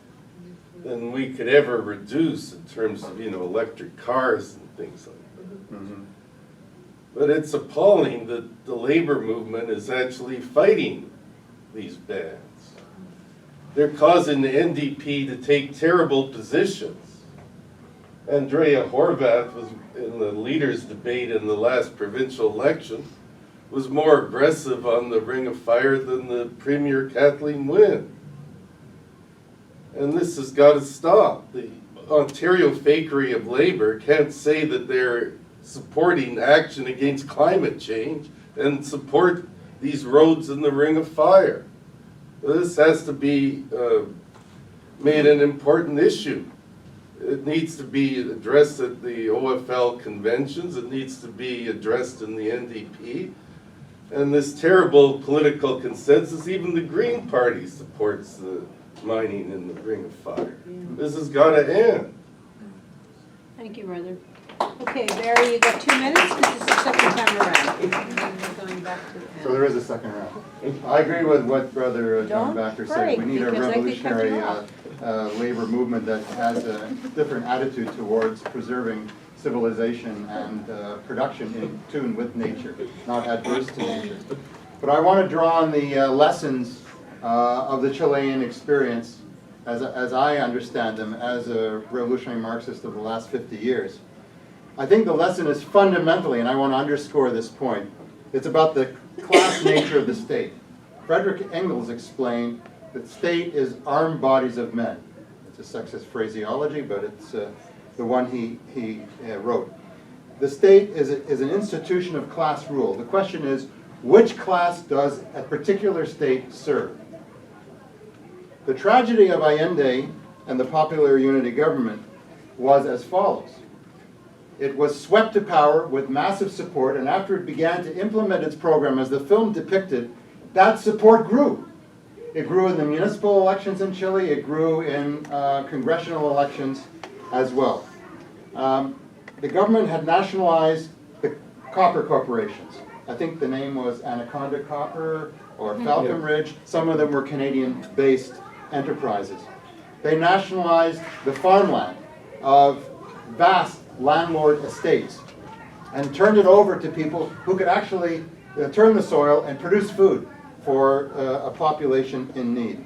than we could ever reduce in terms of, you know, electric cars and things like that. But it's appalling that the labor movement is actually fighting these bands. They're causing the NDP to take terrible positions. Andrea Horvath was in the leaders' debate in the last provincial election, was more aggressive on the Ring of Fire than the Premier Kathleen Wynne. And this has got to stop. The Ontario fakery of labor can't say that they're supporting action against climate change and support these roads in the Ring of Fire. This has to be made an important issue. It needs to be addressed at the OFL conventions. It needs to be addressed in the NDP. And this terrible political consensus, even the Green Party supports the mining in the Ring of Fire. This has got to end. thank you, brother. Okay, Barry, you got 2 minutes, because it's the second time around. And then we're going back to So there is a second round. I agree with what Brother John Don't Backer said. We need a break, because I could cut you revolutionary off. labor movement that has a different attitude towards preserving civilization and production in tune with nature, not adverse to nature. But I want to draw on the lessons of the Chilean experience, as I understand them, as a revolutionary Marxist of the last 50 years. I think the lesson is fundamentally, and I want to underscore this point, it's about the class nature of the state. Frederick Engels explained that state is armed bodies of men. It's a sexist phraseology, but it's the one he wrote. The state is an institution of class rule. The question is, which class does a particular state serve? The tragedy of Allende and the popular unity government was as follows. It was swept to power with massive support, and after it began to implement its program as the film depicted, that support grew. It grew in the municipal elections in Chile, it grew in congressional elections as well. The government had nationalized the copper corporations. I think the name was Anaconda Copper or Falcon Ridge. Some of them were Canadian-based enterprises. They nationalized the farmland of vast landlord estates and turned it over to people who could actually turn the soil and produce food for a population in need.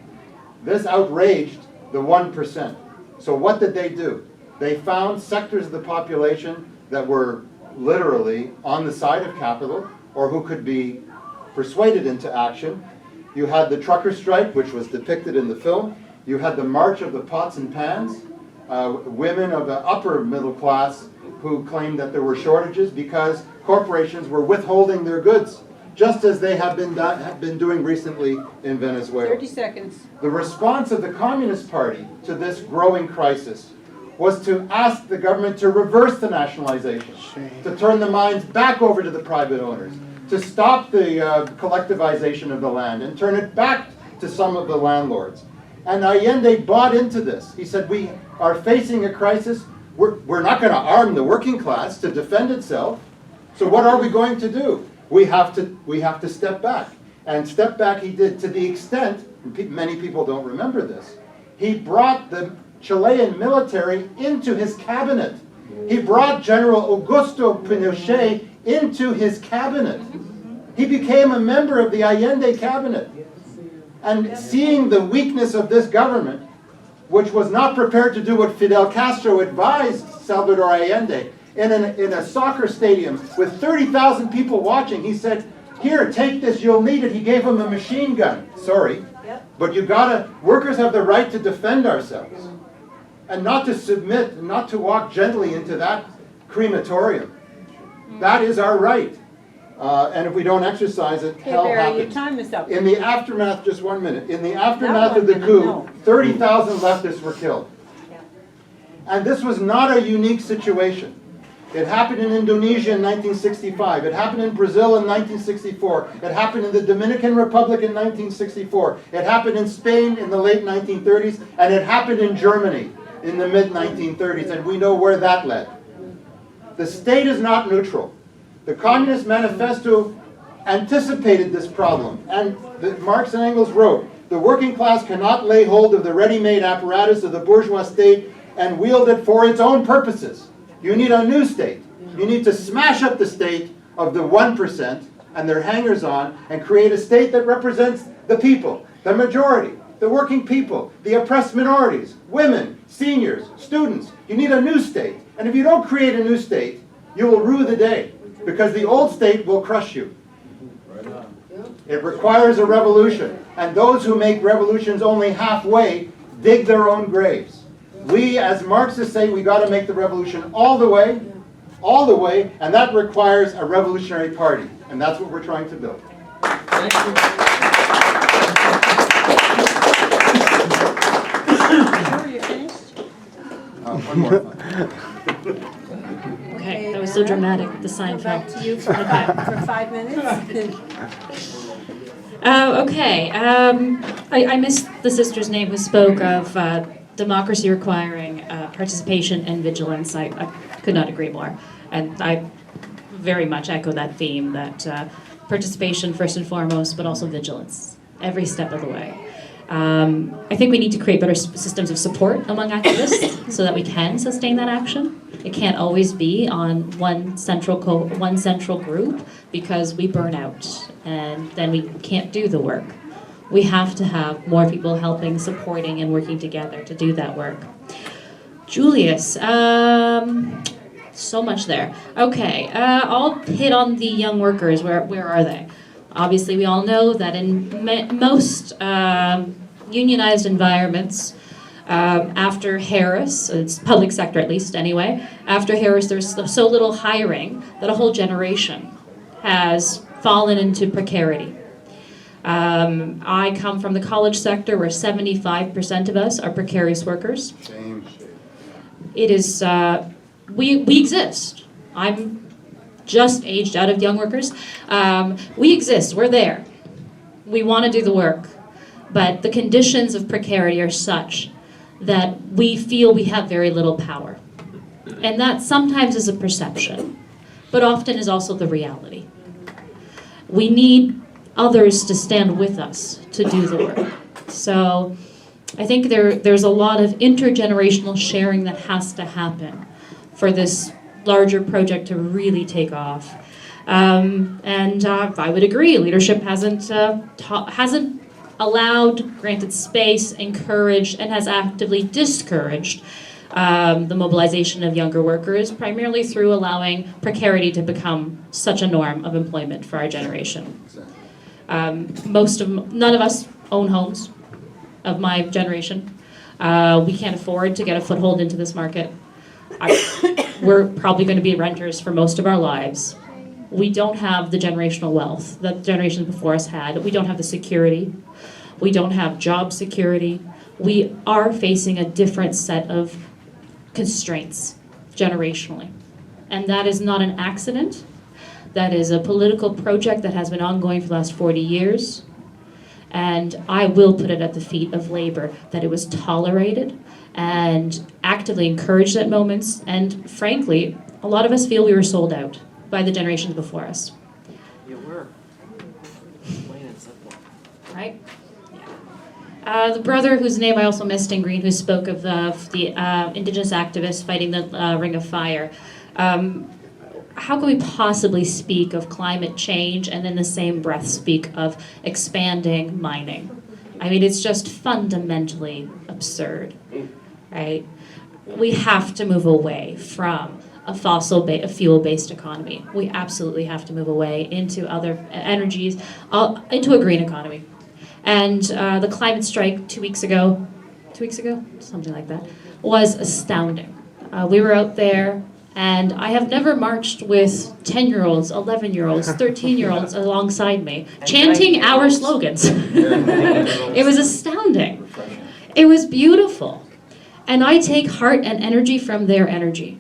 This outraged the 1%. So what did they do? They found sectors of the population that were literally on the side of capital or who could be persuaded into action. You had the trucker strike, which was depicted in the film. You had the march of the pots and pans, women of the upper middle class who claimed that there were shortages because corporations were withholding their goods, just as they have been doing recently in Venezuela. 30 seconds. The response of the Communist Party to this growing crisis was to ask the government to reverse the nationalization, to turn the mines back over to the private owners, to stop the collectivization of the land and turn it back to some of the landlords. And Allende bought into this. He said, we are facing a crisis. We're not going to arm the working class to defend itself. So what are we going to do? We have to step back. And step back he did to the extent, many people don't remember this, he brought the Chilean military into his cabinet. He brought General Augusto Pinochet into his cabinet. He became a member of the Allende cabinet. And seeing the weakness of this government, which was not prepared to do what Fidel Castro advised Salvador Allende, in a soccer stadium with 30,000 people watching, he said, here, take this, you'll need it. He gave him a machine gun. Sorry, but workers have the right to defend ourselves and not to submit, and not to walk gently into that crematorium. That is our right. And if we don't exercise it, hell happens. Your time is up. In the aftermath, just 1 minute, in the aftermath of the coup, 30,000 leftists were killed. And this was not a unique situation. It happened in Indonesia in 1965. It happened in Brazil in 1964. It happened in the Dominican Republic in 1964. It happened in Spain in the late 1930s. And it happened in Germany in the mid-1930s. And we know where that led. The state is not neutral. The Communist Manifesto anticipated this problem. And Marx and Engels wrote, the working class cannot lay hold of the ready-made apparatus of the bourgeois state and wield it for its own purposes. You need a new state. You need to smash up the state of the 1% and their hangers-on and create a state that represents the people, the majority, the working people, the oppressed minorities, women, seniors, students. You need a new state. And if you don't create a new state, you will rue the day because the old state will crush you. It requires a revolution. And those who make revolutions only halfway dig their own graves. We, as Marxists say, we got to make the revolution all the way, and that requires a revolutionary party, and that's what we're trying to build. Thank you. Sure, you finished? One more. Okay, that was so dramatic, the sign fell. Back to you for 5 minutes. Okay, I missed the sister's name who spoke of democracy requiring participation and vigilance. I could not agree more. And I very much echo that theme, that participation first and foremost, but also vigilance, every step of the way. I think we need to create better systems of support among activists so that we can sustain that action. It can't always be on one central group because we burn out and then we can't do the work. We have to have more people helping, supporting, and working together to do that work. Julius, So much there. Okay, I'll hit on the young workers. Where are they? Obviously, we all know that in most unionized environments, after Harris, it's public sector at least anyway, after Harris there's so little hiring that a whole generation has fallen into precarity. I come from the college sector where 75% of us are precarious workers. Shame. It is, we exist. I'm just aged out of young workers. We exist, we're there. We want to do the work, but the conditions of precarity are such that we feel we have very little power. And that sometimes is a perception, but often is also the reality. We need others to stand with us to do the work. So I think there's a lot of intergenerational sharing that has to happen for this larger project to really take off. I would agree, leadership hasn't allowed, granted space, encouraged, and has actively discouraged the mobilization of younger workers, primarily through allowing precarity to become such a norm of employment for our generation. None of us own homes of my generation. We can't afford to get a foothold into this market. We're probably going to be renters for most of our lives. We don't have the generational wealth that generations before us had. We don't have the security. We don't have job security. We are facing a different set of constraints generationally. And that is not an accident. That is a political project that has been ongoing for the last 40 years. And I will put it at the feet of labor that it was tolerated and actively encouraged at moments. And frankly, a lot of us feel we were sold out by the generations before us. You were. Plain and simple. Right? The brother whose name I also missed in green, who spoke of the indigenous activists fighting the Ring of Fire. How can we possibly speak of climate change and in the same breath speak of expanding mining? I mean, it's just fundamentally absurd, right? We have to move away from a fuel-based economy. We absolutely have to move away into other energies, into a green economy. And the climate strike 2 weeks ago, something like that, was astounding. We were out there, and I have never marched with 10-year-olds, 11-year-olds, 13-year-olds alongside me, chanting our slogans. It was astounding. It was beautiful. And I take heart and energy from their energy.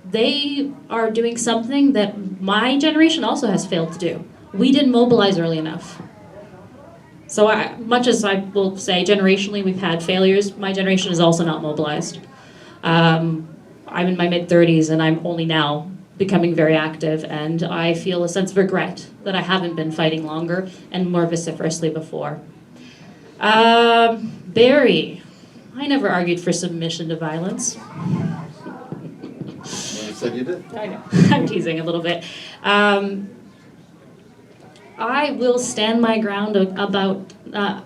They are doing something that my generation also has failed to do. We didn't mobilize early enough. So much as I will say generationally we've had failures, my generation is also not mobilized. I'm in my mid-30s and I'm only now becoming very active, and I feel a sense of regret that I haven't been fighting longer and more vociferously before. Barry, I never argued for submission to violence. You said you did. I know, I'm teasing a little bit. I will stand my ground about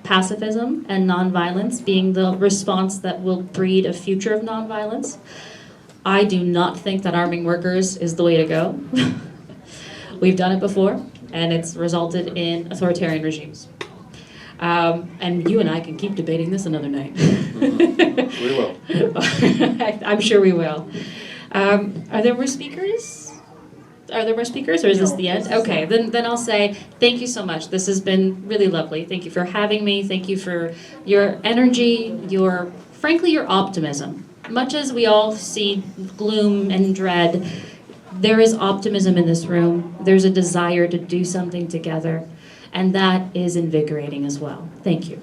pacifism and nonviolence being the response that will breed a future of nonviolence. I do not think that arming workers is the way to go. We've done it before, and it's resulted in authoritarian regimes. And you and I can keep debating this another night. We will. I'm sure we will. Are there more speakers? Are there more speakers, or is this the end? Okay, then I'll say thank you so much. This has been really lovely. Thank you for having me. Thank you for your energy, frankly, your optimism. Much as we all see gloom and dread, there is optimism in this room. There's a desire to do something together, and that is invigorating as well. Thank you.